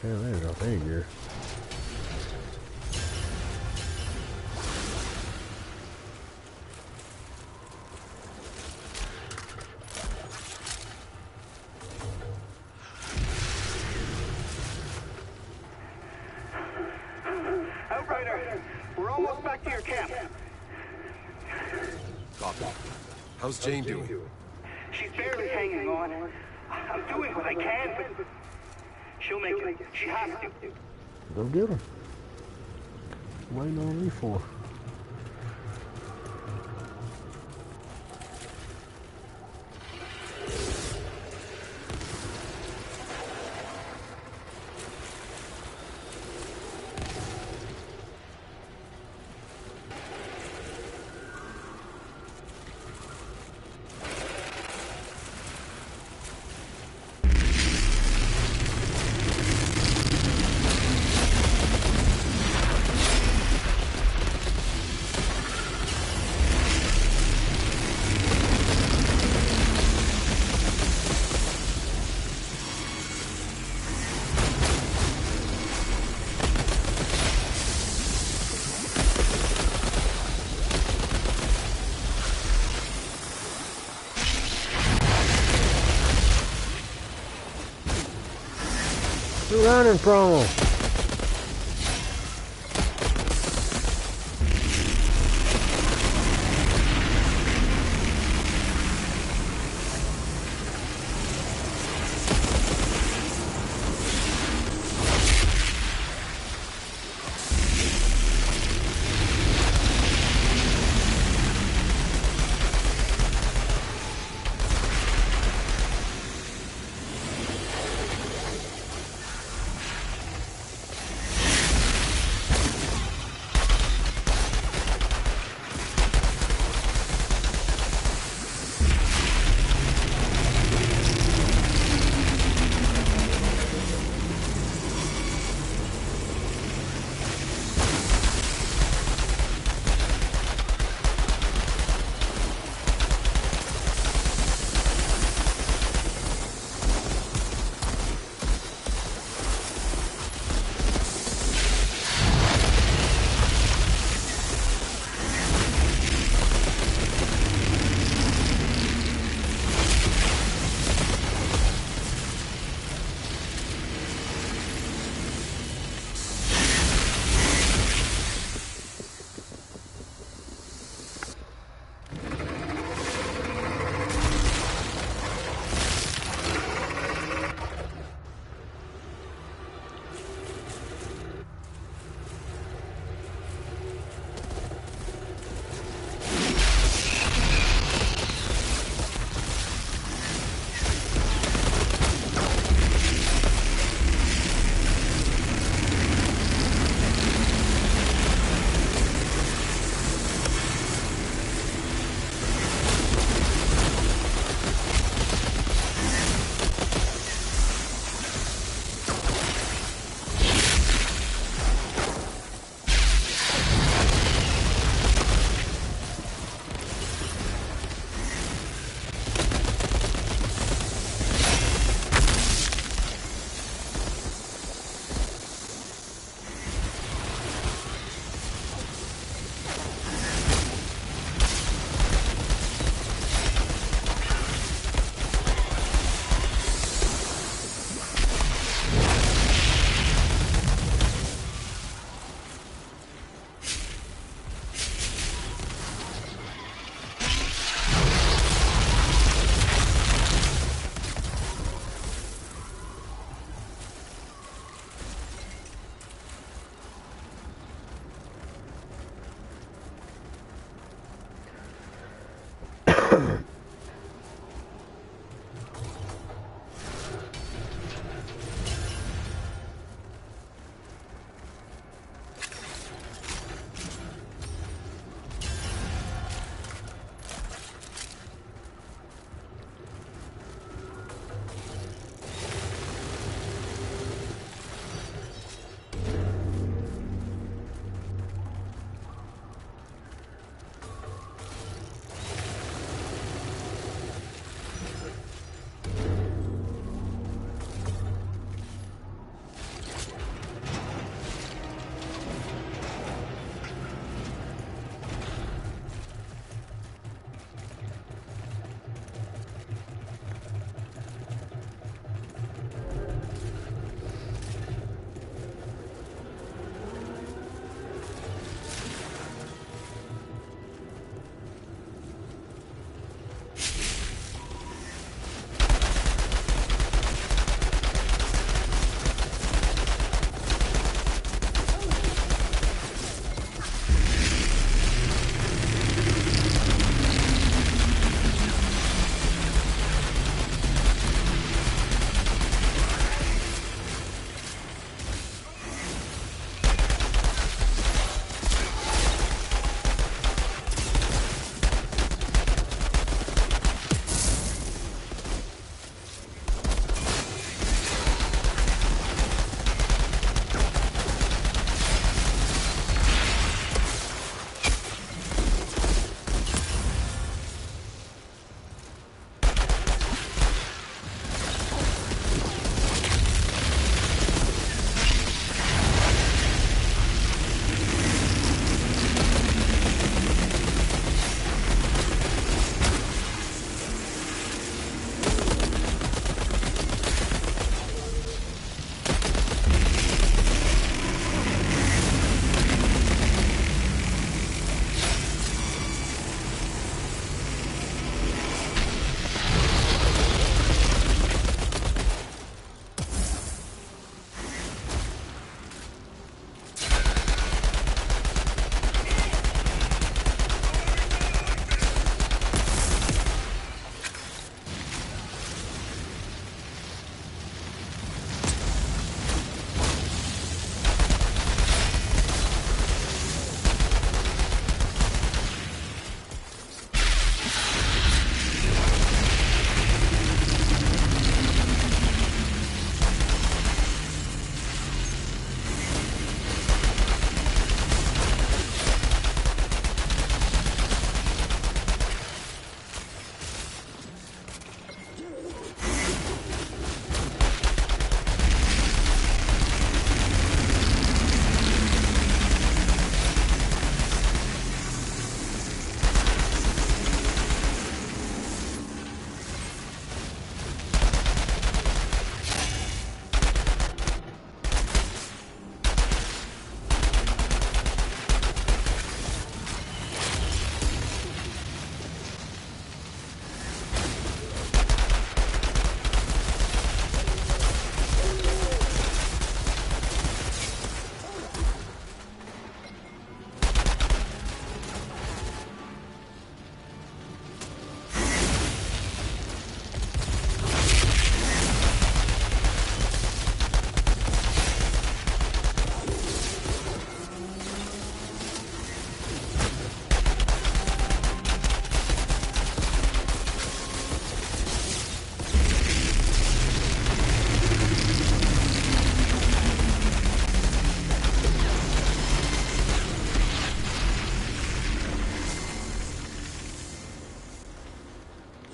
Yeah, there's no thing here. Outrider, we're almost back to your camp. Copy. How's Jane doing? She's barely hanging on. I'm doing what I can, but she'll make it. She has to. Go get her. Waiting on me for. running from them?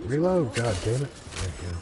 Reload, god damn it. There you go.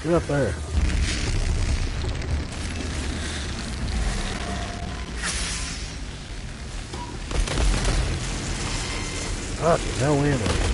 Get up there. Fuck, no ammo.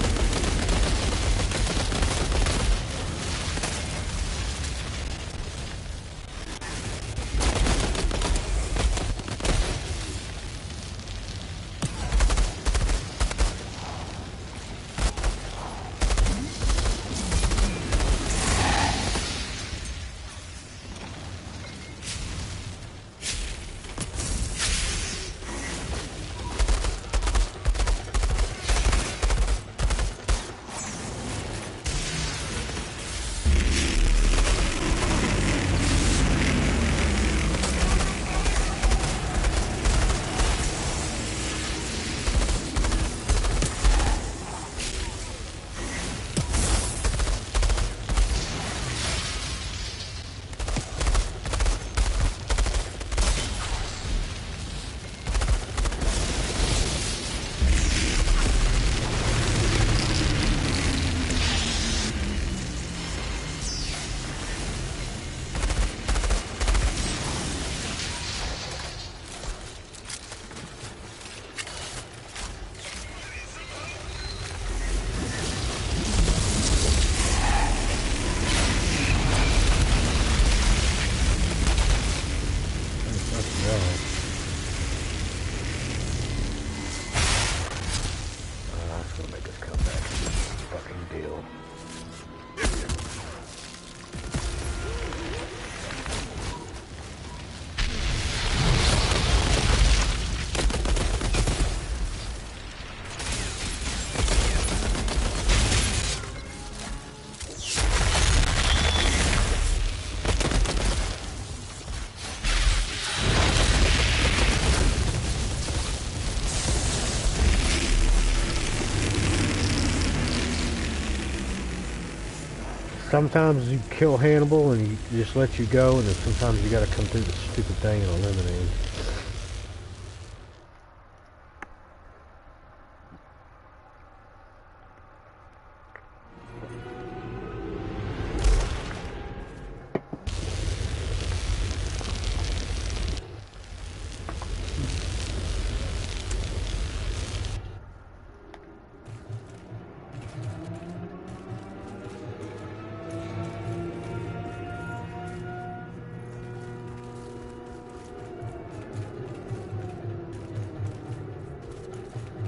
Sometimes you kill Hannibal and he just lets you go, and then sometimes you gotta come through the stupid thing and eliminate him.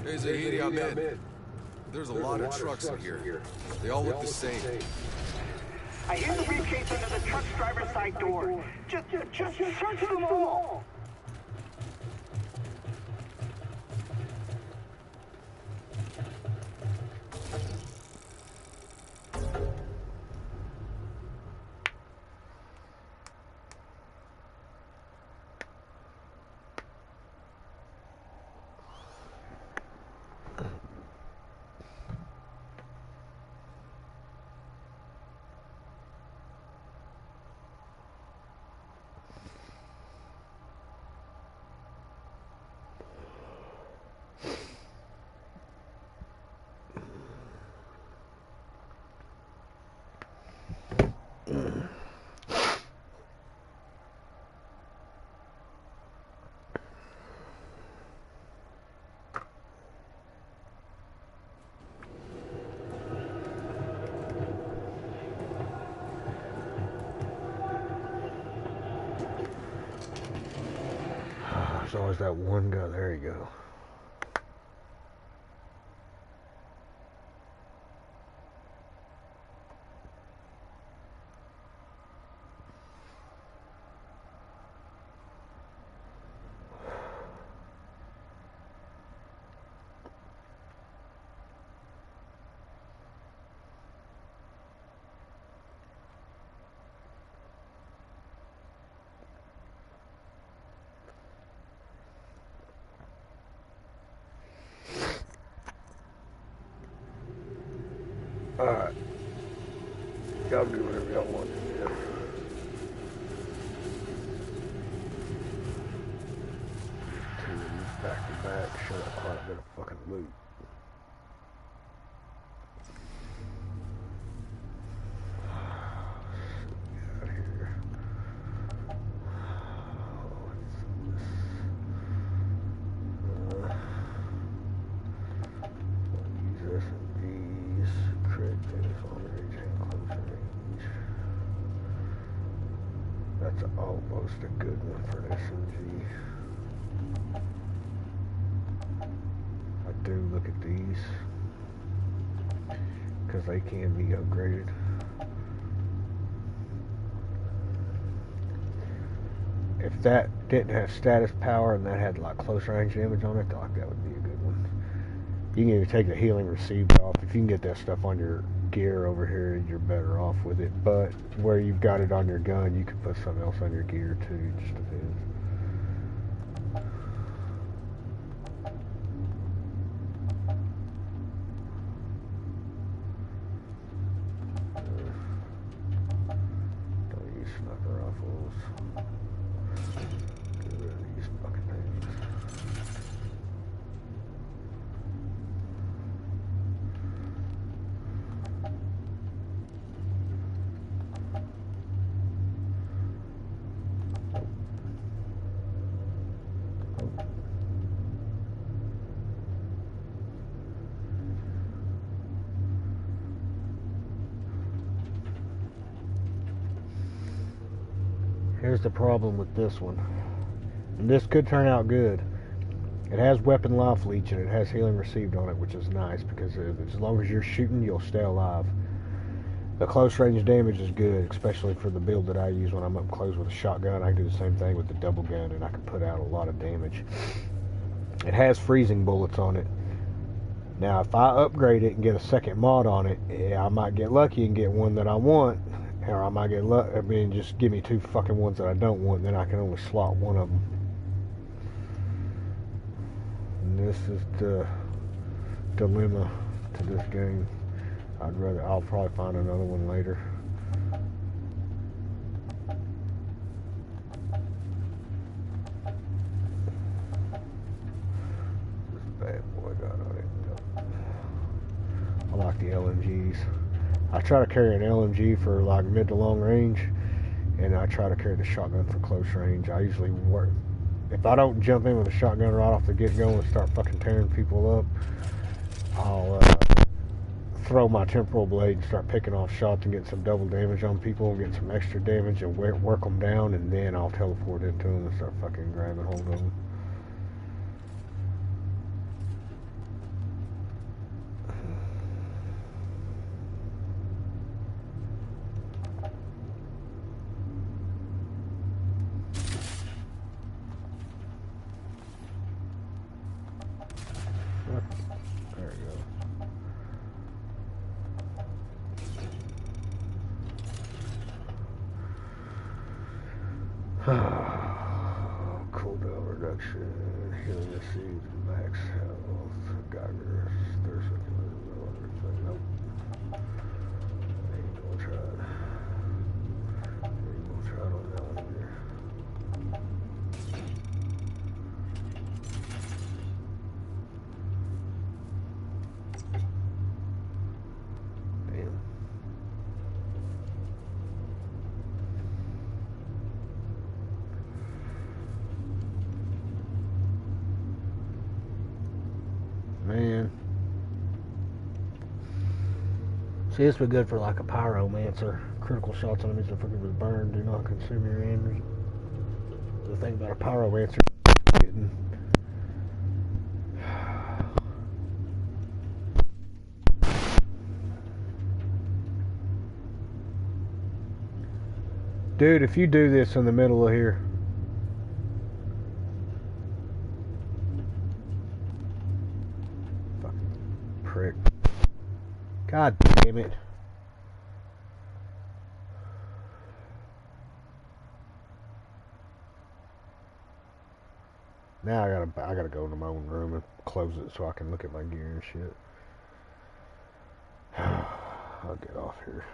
Hey, Zahidi, I'm in. There's a lot of trucks in here. They all look the same. I hear the briefcase under the truck's driver's side door. Just search them all. There's always that one guy. There you go. Alright. Y'all do whatever y'all want to do. Two of these back to back. Shut up, quite a bit of fucking loot. Get out of here. Use SMGs. That's almost a good one for an SMG. I do look at these because they can be upgraded. If that didn't have status power and that had like close range damage on it, like that would be a good one. You can even take the healing received off. If you can get that stuff on your gear over here, you're better off with it. But where you've got it on your gun, you can put something else on your gear too. It just depends. Don't use sniper rifles. Get rid of these fucking things. Here's the problem with this one, and this could turn out good. It has weapon life leech and it has healing received on it, which is nice because as long as you're shooting, you'll stay alive. The close range damage is good, especially for the build that I use when I'm up close with a shotgun. I can do the same thing with the double gun and I can put out a lot of damage. It has freezing bullets on it. Now if I upgrade it and get a second mod on it, yeah, I might get lucky and get one that I want. Or I might get lucky, I mean, just give me two fucking ones that I don't want, and then I can only slot one of them. And this is the dilemma to this game. I'll probably find another one later. This bad boy got on it. I like the LMGs. I try to carry an LMG for like mid to long range, and I try to carry the shotgun for close range. I usually work. If I don't jump in with a shotgun right off the get-go and start fucking tearing people up, I'll throw my temporal blade and start picking off shots and getting some double damage on people and get some extra damage and work them down, and then I'll teleport into them and start fucking grabbing hold of them. There we go. Cooldown reduction, healing received, max health, Geiger's, thirst everything. Nope. Ain't gonna try it. Ain't gonna try it on that one either. Damn. Man. See, this would be good for like a pyromancer. Critical shots on enemies that fucking with burn do not consume your energy. The thing about a pyromancer is shitting. Dude, if you do this in the middle of here. Fucking prick. God damn it. Now I gotta go into my own room and close it so I can look at my gear and shit. I'll get off here.